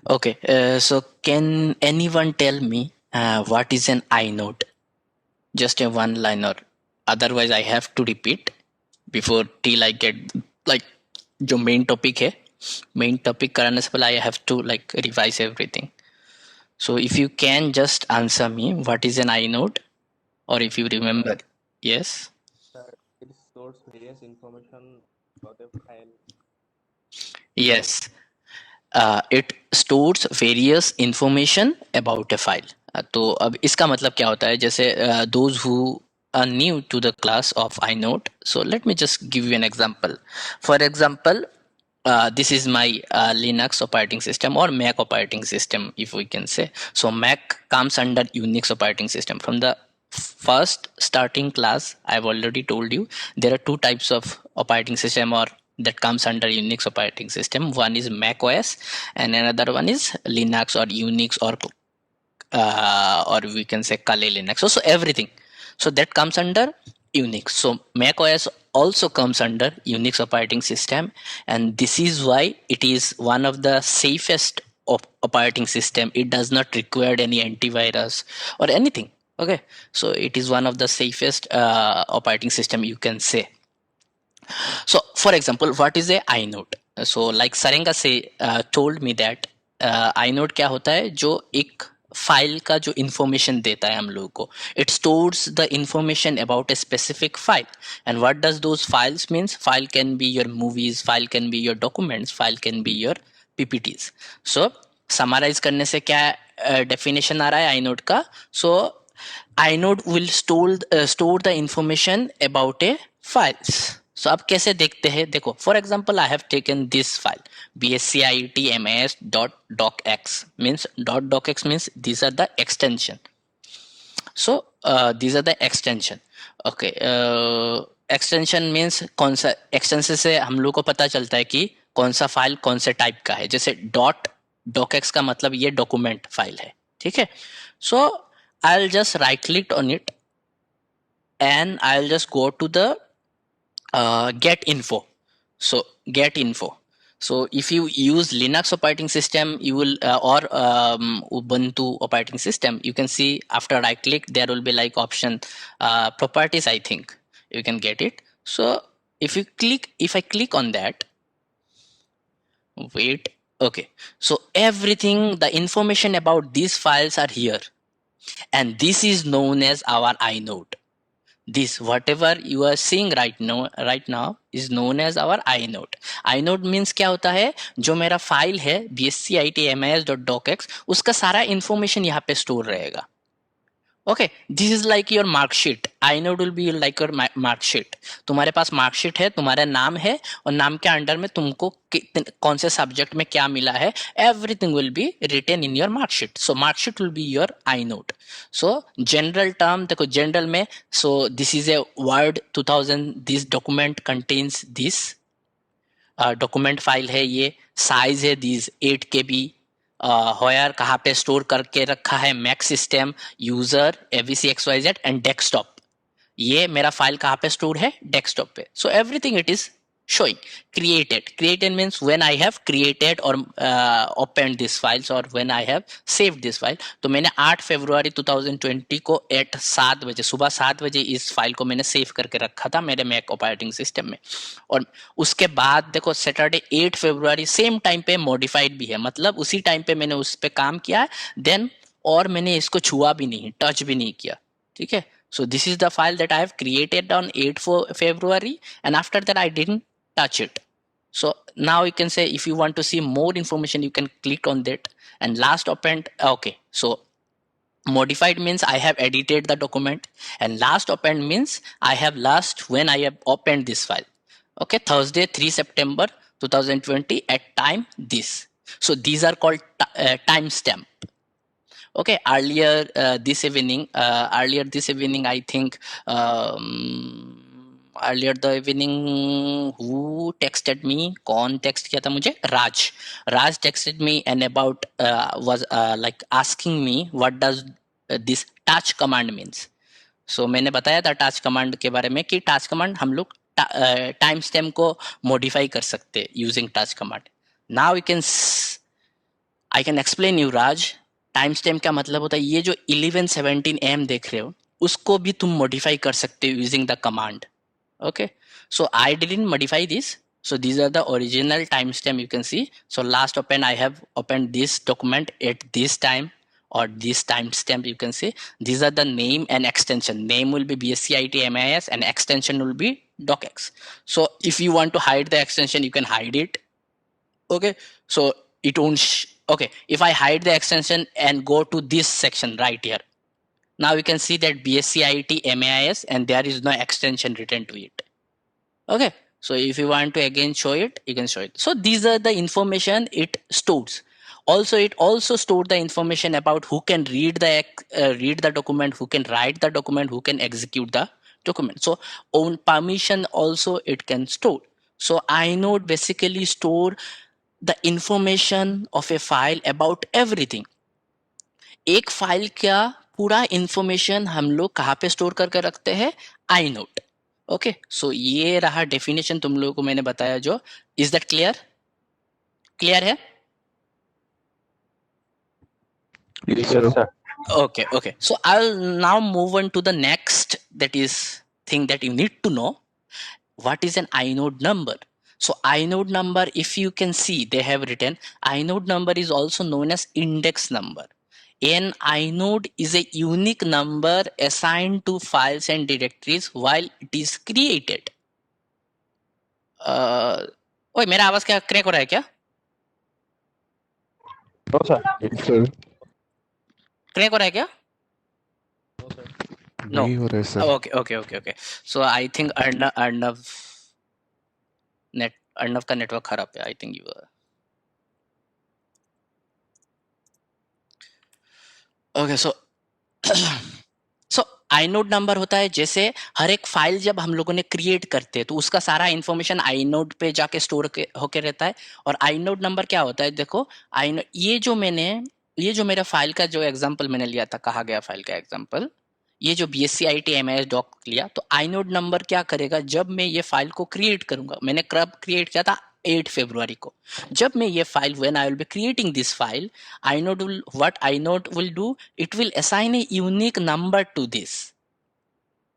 Okay, so can anyone tell me what is an inode? Just a one liner. Otherwise, I have to repeat before till I get like जो main topic है. Main topic कराने से पहले I have to like revise everything. So if you can just answer me, what is an inode, or if you remember, yes, That it stores various information about a file. yes. It stores various information about a file. तो अब इसका मतलब क्या होता है, जैसे those who are new to the class of inode, so let me just give you an example. For example, this is my Linux operating system or Mac operating system, if we can say. So Mac comes under Unix operating system. From the first starting class, I've already told you there are two types of operating system or that comes under Unix operating system. One is Mac OS and another one is Linux or Unix or we can say Kali Linux. So everything. So that comes under Unix. So Mac OS also comes under Unix operating system, and this is why it is one of the safest operating system. It does not require any antivirus or anything. Okay, so it is one of the safest operating system, you can say. So for example, what is a inode? So like Sarenga say told me that inode क्या होता है, जो एक file का जो information देता है हम लोगों को. It stores the information about a specific file. And what does those files means? File can be your movies, file can be your documents, file can be your ppts. So summarize करने से क्या definition आ रहा है inode का? So inode will store the information about a files. So अब कैसे देखते हैं, देखो for example I have taken this file bscitms.docx means .docx means these are the extension. So these are the extension. Okay, extension means कौन सा extension से हम लोग को पता चलता है कि कौन सा फाइल कौन से टाइप का है. जैसे docx का मतलब ये डॉक्यूमेंट फाइल है, ठीक है. सो I'll just right click on it and I'll just go to the get info. So get info. So if you use Linux operating system, you will or Ubuntu operating system, you can see after right click there will be like option properties, I think you can get it. So if I click on that, wait, okay, so everything, the information about these files are here, and this is known as our inode. This whatever you are seeing right now is known as our inode. Inode means क्या होता है, जो मेरा file है bscitmis.docx, उसका सारा information यहाँ पे स्टोर रहेगा. Okay, this is like your marksheet. inode will be like your marksheet. तुम्हारे पास मार्कशीट है, तुम्हारा नाम है, और नाम के अंडर में तुमको कौन से सब्जेक्ट में क्या मिला है, everything will be written in your marksheet. So marksheet will be your inode. So general term देखो, जनरल में, so this is a Word 2000, this document contains this document file है, ये साइज है दिस 8 KB. होयर कहाँ पे store करके रखा है, Mac system, user, ABC XYZ and desktop. ये मेरा फाइल कहाँ पे स्टोर है, डेस्कटॉप पे. So everything it is showing. Created means when I have created or opened this files or when I have saved this file. तो मैंने 8 फरवरी 2020 को eight 7 बजे, सुबह 7 बजे इस फाइल को मैंने सेव करके रखा था मेरे मैक ऑपरेटिंग सिस्टम में. और उसके बाद देखो सैटरडे 8 फरवरी सेम टाइम पे मॉडिफाइड भी है, मतलब उसी टाइम पे मैंने उस पे काम किया. देन और मैंने इसको छुआ भी नहीं, टच भी नहीं किया, ठीक है. So this is the file that I have created on 8 February, and after that I didn't touch it. So now you can say if you want to see more information, you can click on that. And last append, okay, so modified means I have edited the document, and last append means I have last when I have opened this file. Okay, Thursday 3 September 2020 at time this. So these are called timestamp. Okay, earlier this evening, I think, earlier the evening, who texted me, कौन text किया था मुझे, Raj texted me and about was like asking me what does this touch command means. So मैंने बताया था touch command के बारे में कि touch command हम लोग टाइम स्टैम्प को मॉडिफाई कर सकते हैं using touch command. Now you can I can explain you Raj. Time stamp का मतलब होता है ये जो 1117 AM देख रहे हो उसको भी तुम मॉडिफाई कर सकते हो using the command. Okay, so I didn't modify this. So these are the original timestamp you can see. So last open I have opened this document at this time or this timestamp you can see. These are the name and extension. Name will be BSCIT MIS and extension will be docx. So if you want to hide the extension you can hide it. Okay, so it won't okay, if I hide the extension and go to this section right here, now you can see that BSCIT MIS and there is no extension written to it. Okay, so if you want to again show it you can show it. So these are the information it stores. Also it also stored the information about who can read the document, who can write the document, who can execute the document. So on permission also it can store. So inode basically store the information of a file about everything. एक file का पूरा information हम लोग कहाँ पे store करके रखते हैं? inode. ओके, सो ये रहा डेफिनेशन तुम लोगों को मैंने बताया जो. Is that clear? क्लियर है? Yes, sir. Okay, okay. So I'll now move on to the next that is thing that you need to know. What is an inode number? So inode number, if you can see, they have written inode number is also known as index number. An inode is a unique number assigned to files and directories while it is created. ओए मेरा आवाज क्या crack हो रहा है क्या? No, sir. Yes, sir. Crack हो रहा है क्या? No, sir. No. नहीं हो रहा है, sir. Okay, okay, okay, okay. So I think Arnav का नेटवर्क खराब है. I think you are. Okay, so so inode number होता है जैसे हर एक फाइल जब हम लोगों ने क्रिएट करते हैं तो उसका सारा इंफॉर्मेशन inode पे जाके स्टोर होके रहता है. और inode नंबर क्या होता है? देखो ये जो मेरा फाइल का जो एग्जांपल मैंने लिया था, कहा गया फाइल का एग्जांपल, ये जो BSCIT MIS डॉक लिया, तो inode नंबर क्या करेगा? जब मैं ये फाइल को क्रिएट करूंगा, मैंने कब क्रिएट किया था? 8 फरवरी को. जब मैं ये file when I will be creating this file, what inode will do, it will assign a unique number to this.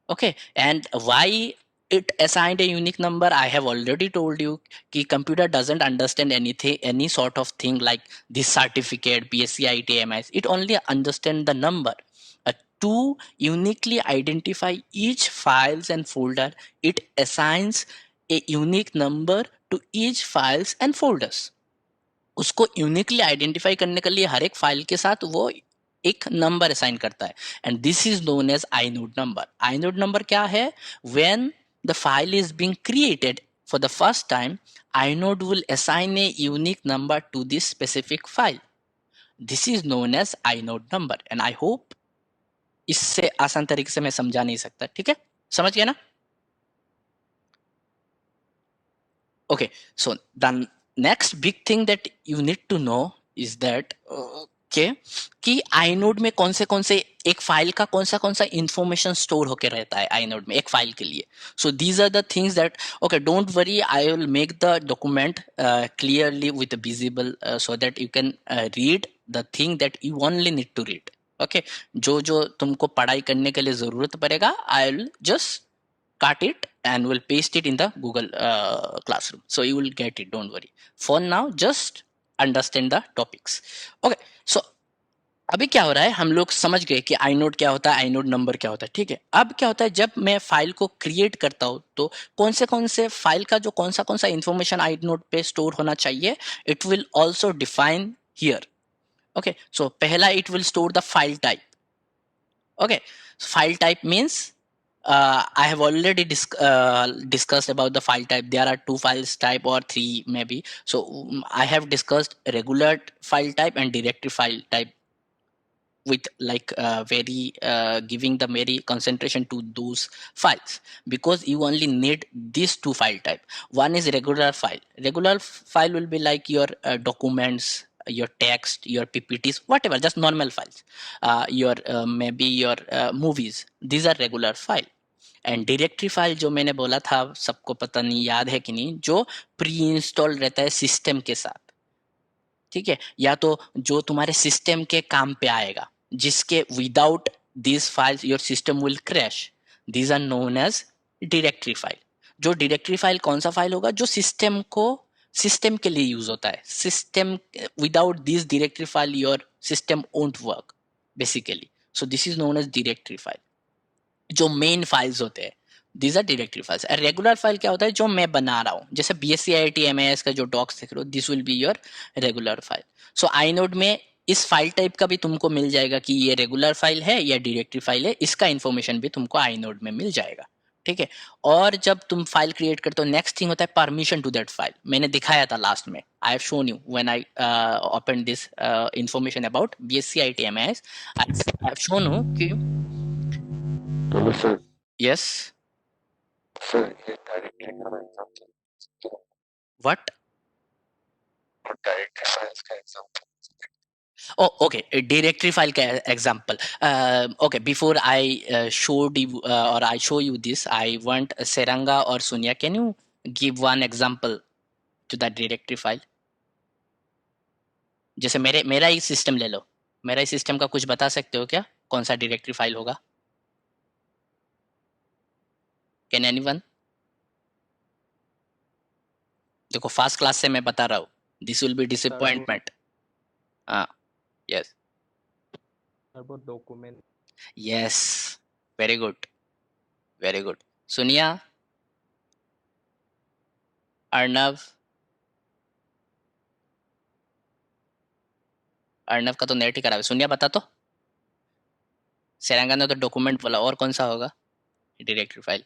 Okay, and why it assigned a unique number? I have already told you कि computer doesn't understand anything, any sort of thing like this certificate, BSCIT MIS. It only understand the number. To uniquely identify each files and folder, it assigns a unique number to each files and folders. उसको uniquely identify करने के लिए हर एक file के साथ वो एक number assign करता है. And this is known as inode number. inode number क्या है? When the file is being created for the first time, inode will assign a unique number to this specific file. This is known as inode number. And I hope इससे आसान तरीके से मैं समझा नहीं सकता. ठीक है, समझ गया ना? Okay, so the next big thing that you need to know is that कि inode में कौन से एक फाइल का कौन सा इंफॉर्मेशन स्टोर होके रहता है inode में एक फाइल के लिए. So these are the things that, okay, don't worry, I will make the document clearly with the visible so that you can read the thing that you only need to read. Okay, जो तुमको पढ़ाई करने के लिए जरूरत पड़ेगा, I will just cut it and will paste it in the Google Classroom. So you will get it, don't worry. For now, just understand the topics. Okay, so अभी क्या हो रहा है? हम लोग समझ गए कि inode क्या होता है, inode नंबर क्या होता है. ठीक है, अब क्या होता है जब मैं फाइल को क्रिएट करता हूँ तो कौन से फाइल का जो कौन सा इंफॉर्मेशन inode पे स्टोर होना चाहिए, it will also define here. Okay, so पहला it will store the file type. Okay, file type means I have already discussed about the file type. There are 2 files type or 3 maybe. So I have discussed regular file type and directory file type with like giving the very concentration to those files, because you only need these 2 file type. One is regular file. Regular file will be like your documents, your text, your PPTs, whatever, just normal files. Your maybe your movies. These are regular file. And directory file जो मैंने बोला था, सबको पता नहीं, याद है कि नहीं, जो प्री इंस्टॉल रहता है सिस्टम के साथ. ठीक है, या तो जो तुम्हारे सिस्टम के काम पे आएगा, जिसके without this files your system will crash, these are known as directory file. जो डायरेक्टरी फाइल कौन सा फाइल होगा, जो सिस्टम के लिए यूज होता है. System without this directory file your system won't work basically. So this is known as directory file. जो मेन फाइल्स होते हैं, these are directory files. Regular file क्या होता है, जो मैं बना रहा हूँ, जैसे BSc IIT MIS का जो डॉक्स देख रहे हो, this will be your regular file. So inode में इस फाइल टाइप का भी तुमको मिल जाएगा कि ये रेगुलर फाइल है या डायरेक्टरी फाइल है. इसका इन्फॉर्मेशन भी तुमको आईनोड में मिल जाएगा. ठीक है. और जब तुम फाइल क्रिएट करते हो, नेक्स्ट थिंग होता है परमिशन टू दैट फाइल. मैंने दिखाया था लास्ट में, I have shown you when I open this information about BSc IIT MIS. I have shown you कि Hello, sir. यस Sir, ये directory का example. व्हाट. और directory files का example. Oh, okay. A directory file example. Okay. Before I showed you or I show you this, I want Seranga or Sonia. Can you give one example to that directory file? जैसे मेरा ही system ले लो. मेरा ही system का कुछ बता सकते हो क्या, कौन सा डायरेक्टरी फाइल होगा? Can anyone? देखो फर्स्ट क्लास से मैं बता रहा हूँ. This will be disappointment. हाँ. Yes. about document. Yes. Very good. Very good. Sonia, Arnav. Arnav का तो नेट ही खराब है. सोनिया बता तो. सेरंगा ने तो डॉक्यूमेंट बोला, और कौन सा होगा डायरेक्टरी फाइल?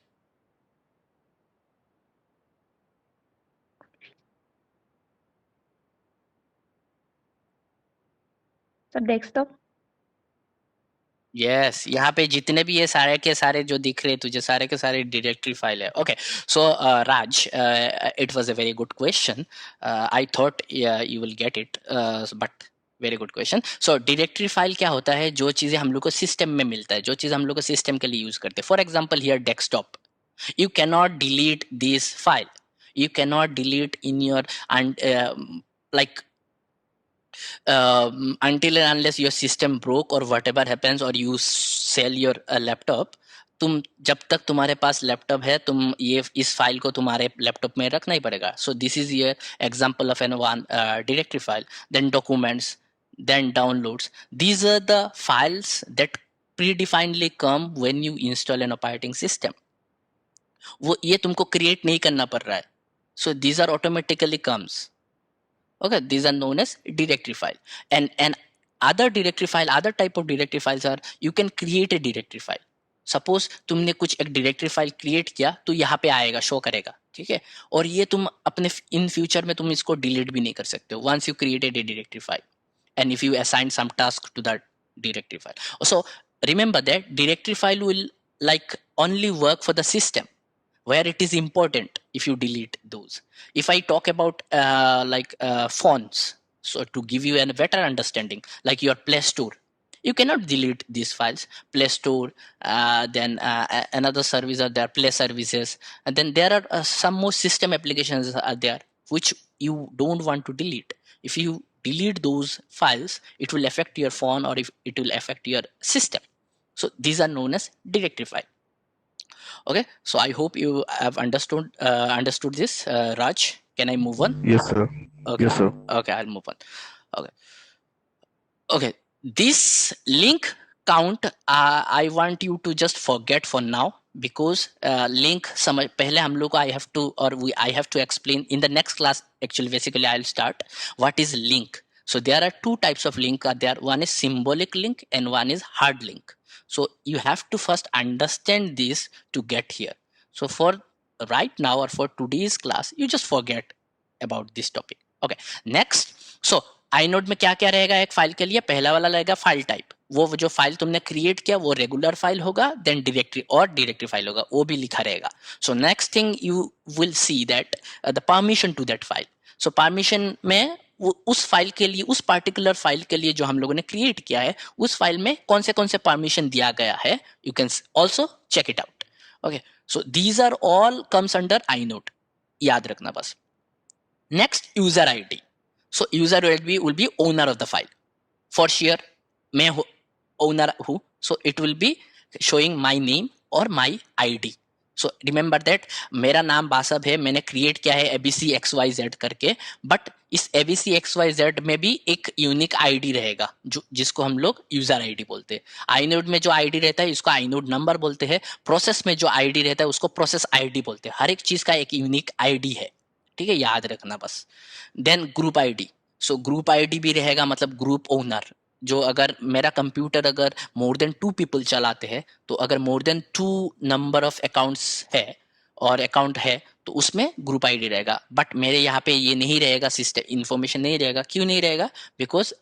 तो डेस्कटॉप. यस. यहाँ पे जितने भी ये सारे के सारे जो दिख रहे तुझे, सारे के सारे डायरेक्टरी फाइल है. Okay. So Raj, it was a very good question. I thought you will get it, but very good question. So directory file क्या होता है, जो चीजें हम लोग को सिस्टम में मिलता है, जो चीज हम लोग को सिस्टम के लिए यूज करते हैं. For example here desktop, you cannot delete this file. You cannot delete in your like until and unless your system broke or whatever happens or you sell your laptop. तुम जब तक तुम्हारे पास laptop है, तुम ये इस फाइल को तुम्हारे लैपटॉप में रखना ही पड़ेगा. सो दिस इज ये example of an one directory file. Then documents, then downloads. These are the files that predefinedly come when you install an operating system. वो ये तुमको क्रिएट नहीं करना पड़ रहा है. So these are automatically comes. Okay. These are known as directory file. And other directory file, other type of directory files are, you can create a directory file. Suppose तुमने कुछ एक डायरेक्टरी फाइल क्रिएट किया, तो यहाँ पे आएगा, show करेगा. ठीक है. और ये तुम अपने इन फ्यूचर में तुम इसको डिलीट भी नहीं कर सकते हो once you created a directory file and if you assign some task to that directory file. So remember that directory file will like only work for the system where it is important if you delete those. If I talk about fonts, so to give you a better understanding, like your Play Store, you cannot delete these files. Play Store, then another service are there, Play Services, and then there are some more system applications are there which you don't want to delete. If you delete those files, it will affect your phone or if it will affect your system. So these are known as directory file. Okay, so I hope you have understood this. Raj, can I move on? Yes, sir. Okay. Yes, sir. Okay, I'll move on. Okay, this link count, I want you to just forget for now, because link समझ पहले हम लोग को I have to explain in the next class. Actually, basically I'll start what is link. So there are two types of link are there. One is symbolic link and one is hard link. So you have to first understand this to get here. So for right now or for today's class, you just forget about this topic. Okay, next. So inode में क्या क्या रहेगा एक file के लिए? पहला वाला रहेगा फाइल टाइप. वो जो फाइल तुमने क्रिएट किया वो रेगुलर फाइल होगा, देन डायरेक्टरी और डायरेक्टरी फाइल होगा, वो भी लिखा रहेगा. So next thing you will see that the permission to that file. सो परमिशन में उस फाइल के लिए, उस पर्टिकुलर फाइल के लिए जो हम लोगों ने क्रिएट किया है, उस फाइल में कौन से परमिशन दिया गया है, you can also check it out. Okay, so these are all comes under inode. याद रखना बस. Next, user ID. So user will be owner of the file. For sure, मैं owner हूँ, so it will be showing my name or my ID. So remember that मेरा नाम बासब है, मैंने create किया है abc xyz करके, but इस abc xyz में भी एक यूनिक आईडी रहेगा जो जिसको हम लोग यूजर आईडी बोलते हैं. inode में जो आईडी रहता है इसको inode नंबर बोलते हैं. प्रोसेस में जो आईडी रहता है उसको प्रोसेस आईडी बोलते हैं. हर एक चीज का एक यूनिक आईडी है, ठीक है, याद रखना बस. Then group ID. So group ID भी रहेगा, मतलब ग्रुप ओनर. जो अगर मेरा कंप्यूटर अगर मोर देन 2 पीपल चलाते हैं, तो अगर more than 2 number of accounts है और अकाउंट है तो उसमें ग्रुप आईडी रहेगा. बट मेरे यहाँ पे ये नहीं रहेगा, सिस्टम इंफॉर्मेशन नहीं रहेगा. क्यों नहीं रहेगा? Because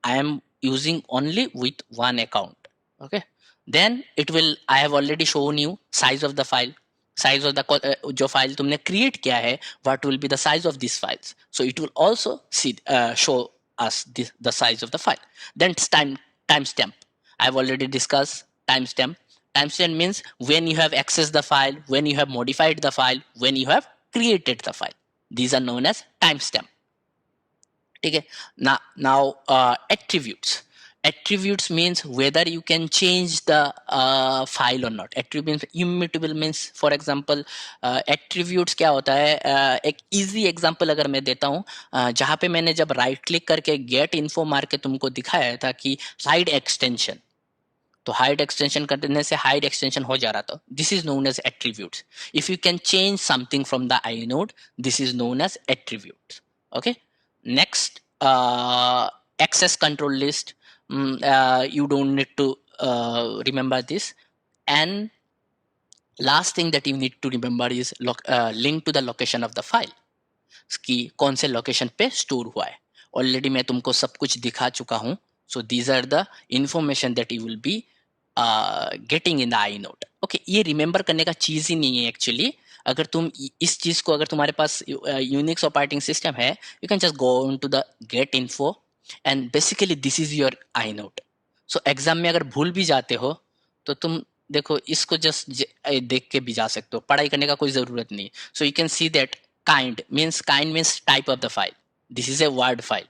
I am using only with one account. Okay, then it will, I have already shown you size of the file. Size of the जो फाइल तुमने क्रिएट किया है, what will be the size of this files. So it will also see show us the size of the file. Then timestamp. I've already discussed timestamp. Timestamp means when you have accessed the file, when you have modified the file, when you have created the file. These are known as timestamp. Okay. Now attributes. Attributes means whether you can change the file or not. Attributes immutable means, for example, attributes क्या होता है? एक easy example अगर मैं देता हूँ, जहाँ पे मैंने जब right click करके get info मार के तुमको दिखाया था कि hide extension, तो hide extension करने से hide extension हो जा रहा था. This is known as attributes. If you can change something from the inode, this is known as attributes. Okay. Next, access control list. You don't need to remember this. And last thing that you need to remember is link to the location of the file, कि कौन से location पे store हुआ है. Already मैं तुमको सब कुछ दिखा चुका हूँ. So these are the information that you will be getting in the inode. Okay, ये रिमेंबर करने का चीज ही नहीं है एक्चुअली. अगर तुम इस चीज को, अगर तुम्हारे पास यूनिक्स ऑपरेटिंग सिस्टम है, you can just go into the get info and basically this is your inode. So exam में अगर भूल भी जाते हो तो तुम देखो इसको जस्ट देख के भी जा सकते हो, पढ़ाई करने का कोई जरूरत नहीं. So you can see that kind means type of the file. This is a word file.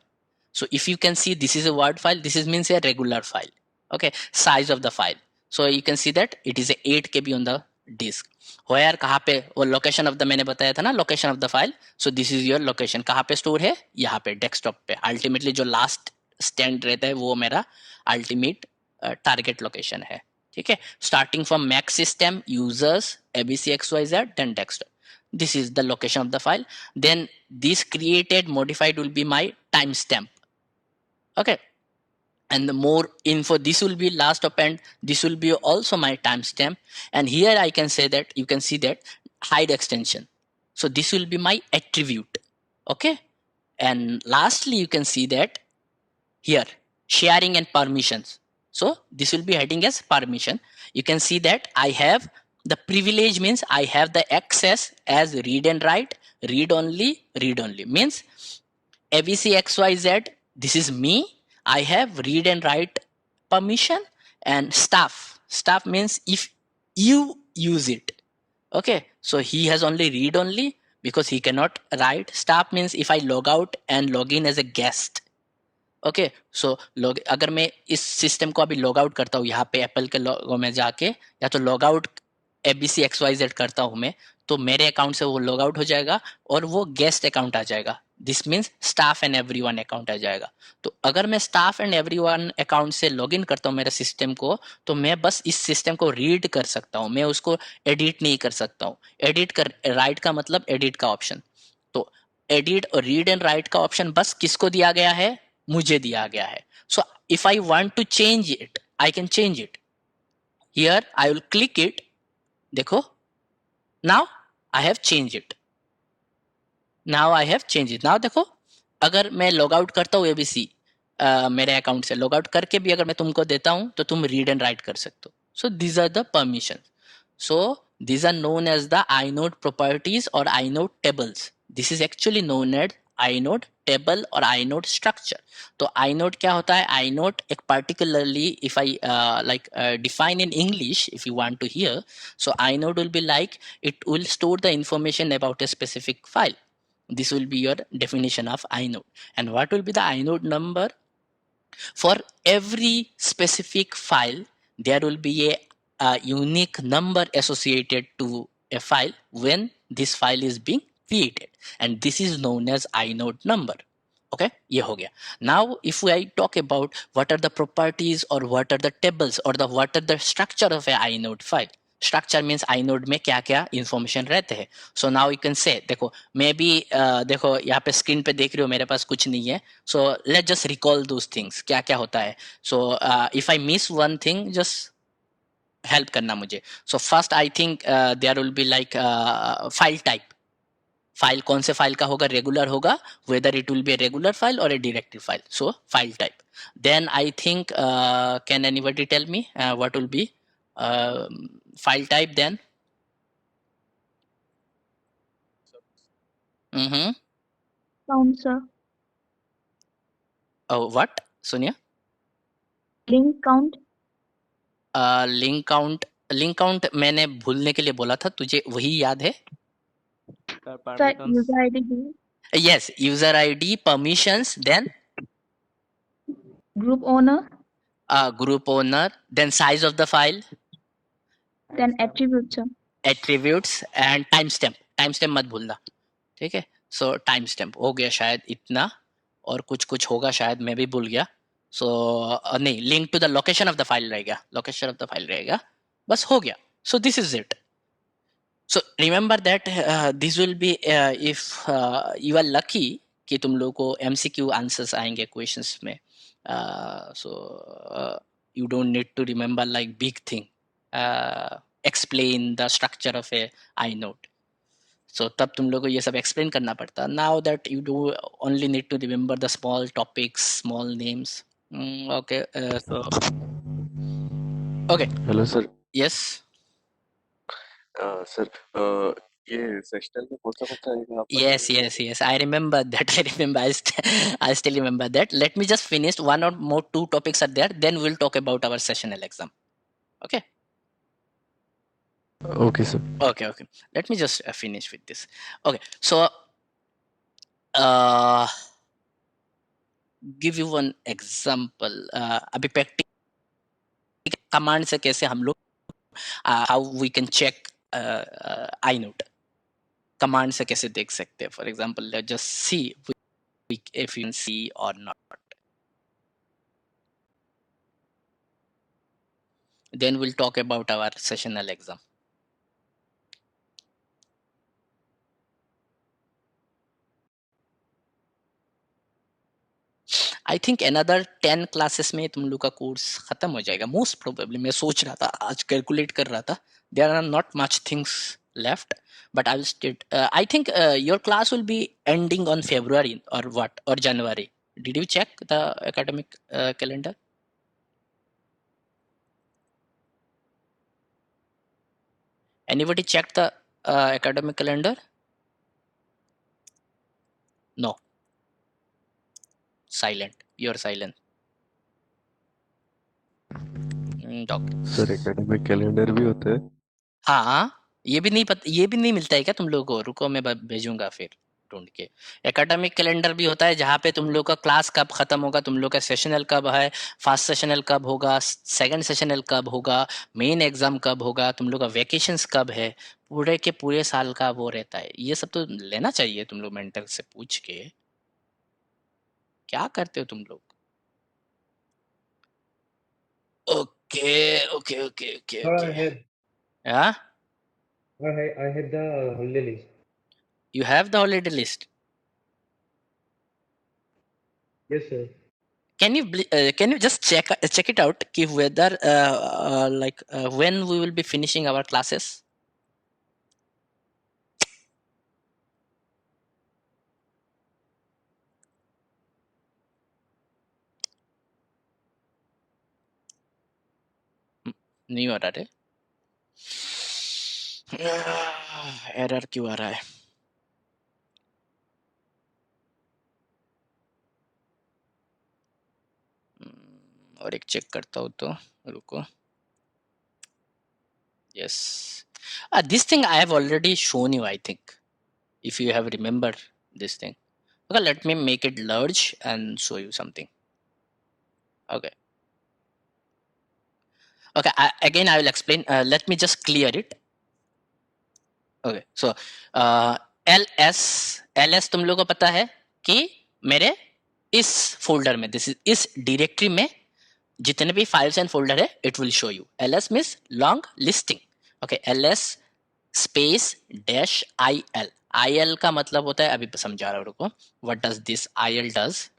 So if you can see this is a word file, this is means a regular file. Okay, size of the file. So you can see that it is a 8 KB on the disk. Where कहाँ पे वो location of the मैंने बताया था ना, location of the file. So this is your location. कहाँ पे store है? यहाँ पे desktop पे. Ultimately जो last stand रहता है वो मेरा ultimate target location है. ठीक है, starting from Mac system, users, abc xyz, then desktop. This is the location of the file. Then this created modified will be my timestamp. Okay, and the more info, this will be last append, this will be also my timestamp. And here I can say that you can see that hide extension. So this will be my attribute. Okay, and lastly you can see that here sharing and permissions. So this will be heading as permission. You can see that I have the privilege means I have the access as read and write, read only means abc xyz, this is me, I have read and write permission. And staff means if you use it. Okay, so he has only read only because he cannot write. Staff means if I log out and log in as a guest. Okay, so अगर मैं इस system को अभी log out करता हूँ यहाँ पे Apple के लोगो में जाके, या तो लॉग आउट abc xyz करता हूँ मैं, तो मेरे अकाउंट से वो लॉग आउट हो जाएगा और वो गेस्ट अकाउंट आ जाएगा. This means staff and everyone account आ जाएगा. तो अगर मैं स्टाफ एंड एवरीवन अकाउंट से लॉग इन करता हूँ मेरे सिस्टम को, तो मैं बस इस सिस्टम को रीड कर सकता हूँ, मैं उसको एडिट नहीं कर सकता हूँ. एडिट कर, राइट का मतलब एडिट का ऑप्शन. तो एडिट और रीड एंड राइट का ऑप्शन बस किसको दिया गया है? मुझे दिया गया है. So if I want to change it, I can change it. Here I will click it. देखो, now I have change it. Now देखो, अगर मैं लॉग आउट करता हूँ एबीसी मेरे अकाउंट से, लॉग आउट करके भी अगर मैं तुमको देता हूँ तो तुम रीड एंड राइट कर सकते हो. So these are the permission. So these are known as the inode properties और inode tables. This is actually known as inode table और inode structure. तो inode क्या होता है? inode एक particularly if I define in English, if you want to hear, so inode will be like it will store the information about a specific file. This will be your definition of inode. And what will be the inode number? For every specific file, there will be a unique number associated to a file when this file is being created, and this is known as inode number. Okay, ये हो गया. Now if I talk about what are the properties or what are the tables or what are the structure of a inode file. Structure means inode में क्या क्या information रहते हैं. So now you can say, देखो मैं भी देखो यहाँ पे स्क्रीन पे देख रहे हो, मेरे पास कुछ नहीं है. So let's just recall those things. क्या क्या होता है. So if I miss one thing, just help करना मुझे. So first I think there will be like file type. File कौन से फाइल का होगा? रेगुलर होगा, whether it will be a regular file or a directory file. So file type. Then I think can anybody tell me what will be file type then? Mm-hmm. Count, sir. Oh, what, Sonia? Link count. Link count मैंने भूलने के लिए बोला था, तुझे वही याद है? Sir, Sir, permissions. user ID. group. Yes, user ID, permissions, then Group owner. group owner, then size of the file, Then Timestamp. attribute, sir. attributes and timestamp. Timestamp मत भूलना, ठीक है? So timestamp हो गया शायद इतना, और कुछ कुछ होगा शायद, मैं भी भूल गया. So नहीं, link to the location of the file रहेगा, location of the file रहेगा, बस हो गया. So this is it. So remember that this will be if you are lucky कि तुम लोगों को MCQ answers आएंगे questions में. So you don't need to remember like big thing. Explain the structure of a inode. So तब तुम लोगों को ये सब explain करना पड़ता. Now that you do only need to remember the small topics, small names. Okay. So okay. Hello, sir. Yes. Sir, ये sectional में कौन सा आएगा आप? Yes. I remember that. I still remember that. Let me just finish one or more, two topics are there. Then we'll talk about our sessional exam. Okay. Okay, sir. Okay. Let me just finish with this. Okay. So, give you one example. अभी practical command से कैसे हम लोग how we can check inode. Command से कैसे देख सकते हैं? For example, let's just see if you can see or not. Then we'll talk about our sessional exam. I think another 10 classes में तुम लोग का कोर्स खत्म हो जाएगा मोस्ट प्रोबेबली. मैं सोच रहा था, आज कैलकुलेट कर रहा था, there are not much things left, but I will state I think your class will be ending on February और व्हाट और January. Did you check the academic calendar? Anybody checked the academic calendar? No. Silent. You're silent. Doctor. Sir academic calendar भी होता है? हाँ, ये भी नहीं मिलता है क्या तुम लोगों को? रुको मैं भेजूंगा फिर ढूंढ के. एकेडमिक कैलेंडर भी होता है जहाँ पे तुम लोग का क्लास कब खत्म होगा, तुम लोग का सेशनल कब है, फर्स्ट सेशनल कब होगा, सेकंड सेशनल कब होगा, मेन एग्जाम कब होगा, तुम लोग का वेकेशंस कब है, पूरे के पूरे साल का वो रहता है. ये सब तो लेना चाहिए तुम लोग मेंटर से पूछ के. क्या करते हो तुम लोग? Okay. Sir, I had Yeah, I had the holiday list. you have the holiday list. Yes, sir. Can you just check it out कि whether when we will be finishing our classes? नहीं हो रहा है. Error क्यों आ रहा है? और एक चेक करता हूँ तो रुको. Yes, this thing I have already shown you, I think, if you have remembered this thing. Okay, let me make it large and show you something. Okay. Okay, again I will explain. Let me just clear it. Okay, so ls तुम लोगों को पता है कि मेरे इस folder में, this is इस डायरेक्टरी में जितने भी फाइल्स एंड फोल्डर है, it will show you. ls means long listing. Okay, ls space dash il का मतलब होता है, अभी समझा रहा हूँ, रुको. What does this il does?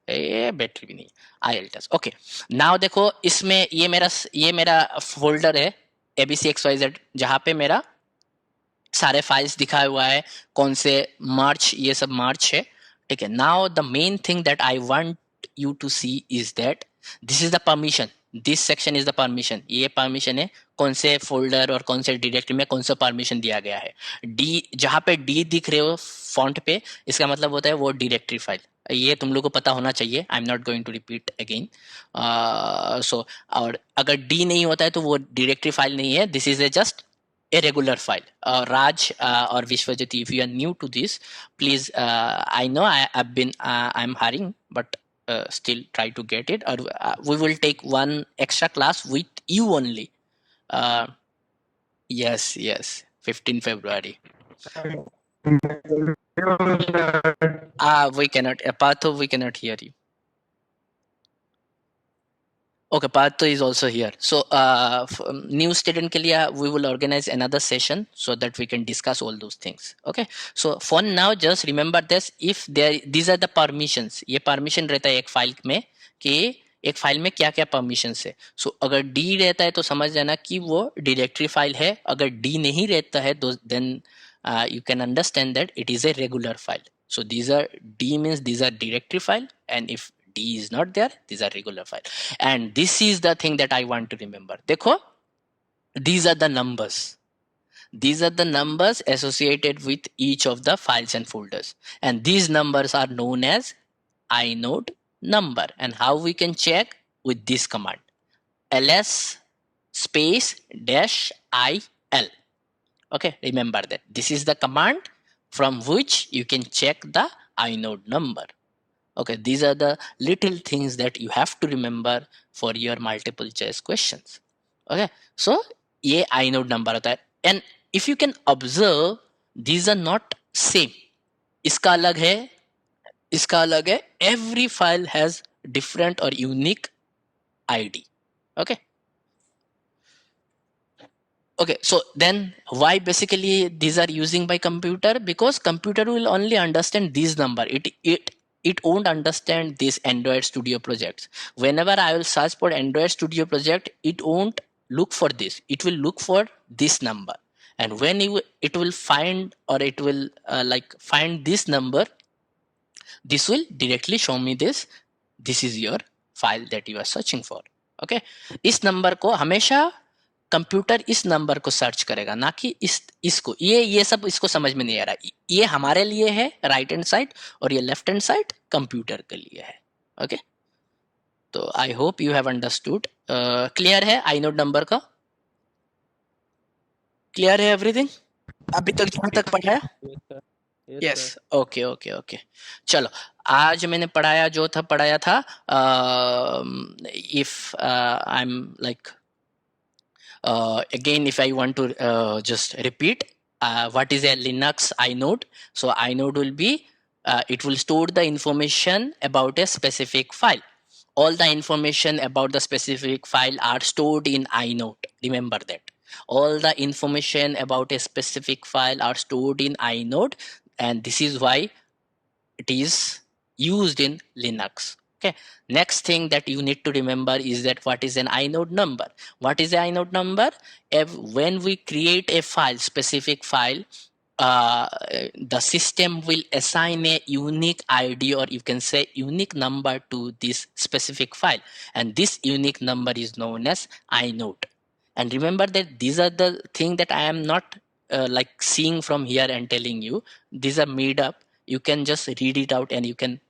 ये बैटरी भी नहीं, il डज. ओके, नाउ देखो, इसमें ये मेरा फोल्डर है abcxyz, जहाँ पे मेरा सारे फाइल्स दिखा हुआ है, कौन से मार्च, ये सब मार्च है. ठीक है, now the main thing that I want you to see is that this is the permission. This section is the permission. ये परमिशन है कौन से फोल्डर और कौन से डायरेक्टरी में कौन सा परमिशन दिया गया है. डी, जहाँ पे डी दिख रहे हो फॉन्ट पे, इसका मतलब होता है वो डायरेक्टरी फाइल. ये तुम लोग को पता होना चाहिए. I am not going to repeat again. So और अगर डी नहीं होता है तो वो डायरेक्टरी फाइल नहीं है. This is A just a regular file. Raj or Vishwajit, if you are new to this, please, I know I'm hiring, but still try to get it, or we will take one extra class with you only. Yes, 15 February. We cannot, Patho, we cannot hear you. Okay, Partho is also here. So, new student के लिए we will organize another session so that we can discuss all those things. Okay. So for now, just remember this. If these are the permissions. ये permission रहता है एक file में कि एक file में क्या क्या permissions है. So अगर D रहता है तो समझ जाना कि वो directory फाइल है. अगर D नहीं रहता है तो then you can understand that it is a regular file. So these are, D means these are directory file, and if D is not there, these are regular file. And this is the thing that I want to remember. देखो, these are the numbers. These are the numbers associated with each of the files and folders. And these numbers are known as inode number. And how we can check? With this command. ls space dash il. Okay, remember that. This is the command from which you can check the inode number. Okay, these are the little things that you have to remember for your multiple choice questions. Okay, so ये inode number होता है. And if you can observe, these are not same. इसका अलग है, इसका अलग है. Every file has different or unique ID. Okay. Okay, so then why basically these are using by computer? Because computer will only understand these number. It won't understand this Android Studio projects. Whenever I will search for Android Studio project, it won't look for this. It will look for this number. And when it will find, or it will find this number, this will directly show me this. This is your file that you are searching for. Okay, इस number को हमेशा computer इस number को search करेगा, ना कि इसको. ये सब इसको समझ में नहीं आ रहा. ये हमारे लिए है राइट हैंड साइड, और ये लेफ्ट हैंड साइड कंप्यूटर के लिए है. ओके, तो I hope you have understood. Clear है आइनोड नंबर का? क्लियर है एवरीथिंग अभी तक जहां तक पढ़ाया? Yes, okay. चलो, आज मैंने पढ़ाया था if I am like again, if I want to just repeat, what is a Linux inode? So inode will be, it will store the information about a specific file. All the information about the specific file are stored in inode. Remember that. All the information about a specific file are stored in inode, and this is why it is used in Linux. Okay. Next thing that you need to remember is that what is an inode number? What is an inode number? When we create a file, specific file, the system will assign a unique ID, or you can say unique number, to this specific file, and this unique number is known as inode. And remember that these are the thing that I am not seeing from here and telling you. These are made up. You can just read it out and you can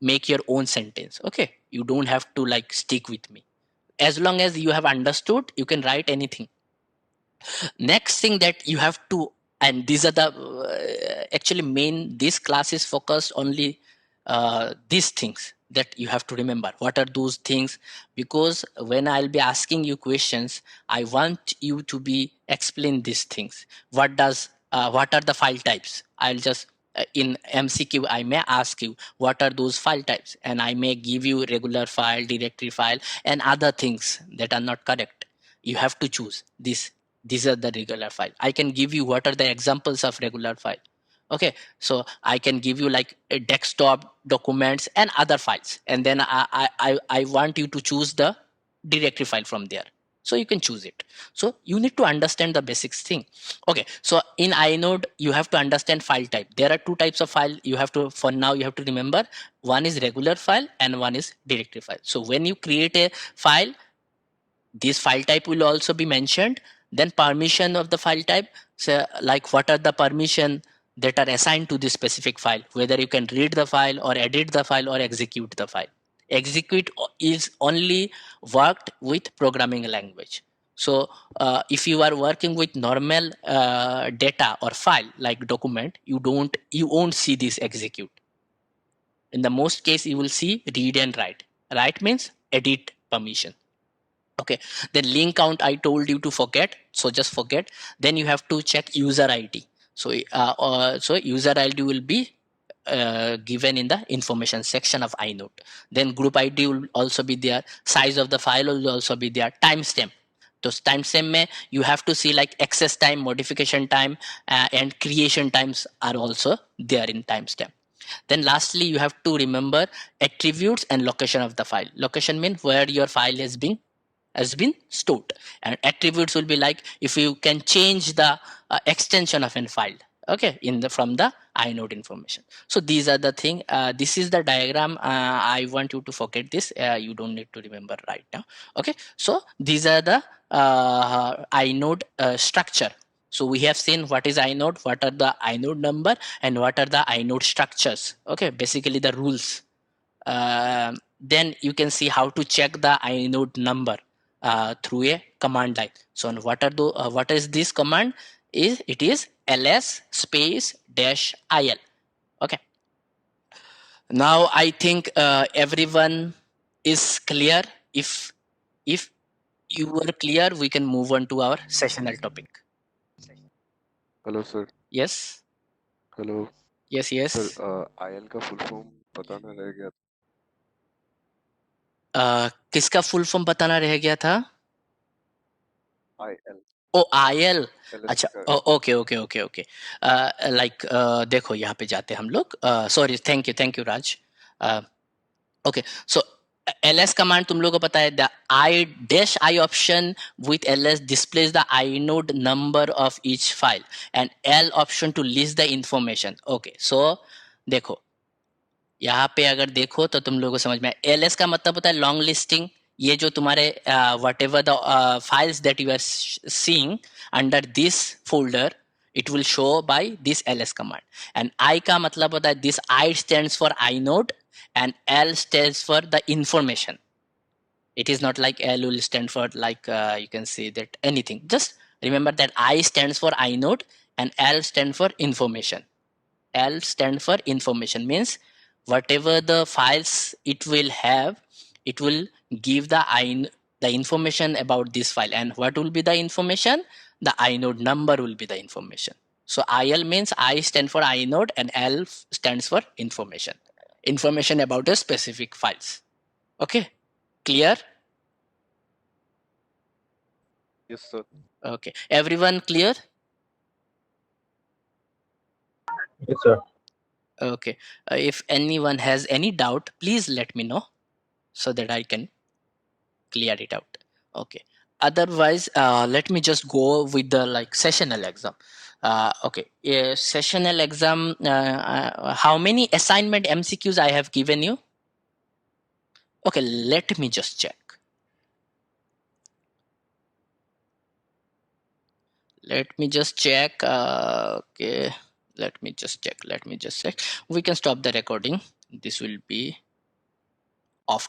make your own sentence. Okay, you don't have to stick with me. As long as you have understood, you can write anything. Next thing that you have to and these are the actually main, this class is focused only these things that you have to remember. What are those things? Because when I'll be asking you questions, I want you to be explain these things. What are the file types? I'll just in MCQ I may ask you what are those file types, and I may give you regular file, directory file, and other things that are not correct. You have to choose this. These are the regular file. I can give you what are the examples of regular file. Okay, so I can give you like a desktop, documents, and other files, and then I want you to choose the directory file from there, so you can choose it. So you need to understand the basics thing. Okay, so in inode you have to understand file type. There are two types of file you have to, for now you have to remember. One is regular file and one is directory file. So when you create a file, this file type will also be mentioned. Then permission of the file type, so like what are the permission that are assigned to this specific file, whether you can read the file or edit the file or execute the file. Execute is only worked with programming language. So if you are working with normal data or file like document, you won't see this execute. In the most case you will see read and write. Write means edit permission. Okay, then link count I told you to forget, so just forget. Then you have to check user ID. So so user ID will be given in the information section of inode. Then group ID will also be there. Size of the file will also be there. Timestamp, those timestamp mein you have to see like access time, modification time, and creation times are also there in timestamp. Then lastly you have to remember attributes and location of the file. Location means where your file has been stored, and attributes will be like if you can change the extension of a file, okay, in the from the inode information. So these are the thing. This is the diagram. I want you to forget this. You don't need to remember right now. Okay, so these are the inode structure. So we have seen what is inode, what are the inode number, and what are the inode structures. Okay, basically the rules. Then you can see how to check the inode number through a command line. So what is this command? It is ls space dash il. Okay. Now I think everyone is clear. If you were clear, we can move on to our sessional topic. Hello sir. Yes. Hello Yes. Yes. Sir. IL का full form बताना रह गया. किसका full form बताना रह गया था? IL. ओ IL. LS अच्छा, का. Okay okay okay okay. Like देखो यहाँ पे जाते हम लोग. Sorry, thank you Raj. Okay, so ls command तुम लोगों को पता है. The i dash i option with ls displays the inode number of each file and l option to list the information. Okay, so देखो यहाँ पे अगर देखो तो तुम लोगों को समझ में. ls का मतलब होता है लॉन्ग लिस्टिंग. ये जो तुम्हारे whatever the files that you are seeing under this folder, it will show by this ls command. And I का मतलब होता है this I stands for inode and l stands for the information. It is not like l will stand for like you can say that anything. Just remember that I stands for inode and l stands for information. L stands for information means whatever the files it will have, it will give the information about this file. And what will be the information? The inode number will be the information. So IL means I stand for inode and L stands for information. Information about a specific files. Okay, clear? Yes sir. Okay, everyone clear? Yes, sir. Okay, if anyone has any doubt, please let me know so that I can clear it out. Okay, otherwise let me just go with the like sessional exam. Okay, sessional exam, how many assignment MCQs I have given you? Okay, let me just check. Let me just check. Okay, let me just check. We can stop the recording. This will be off.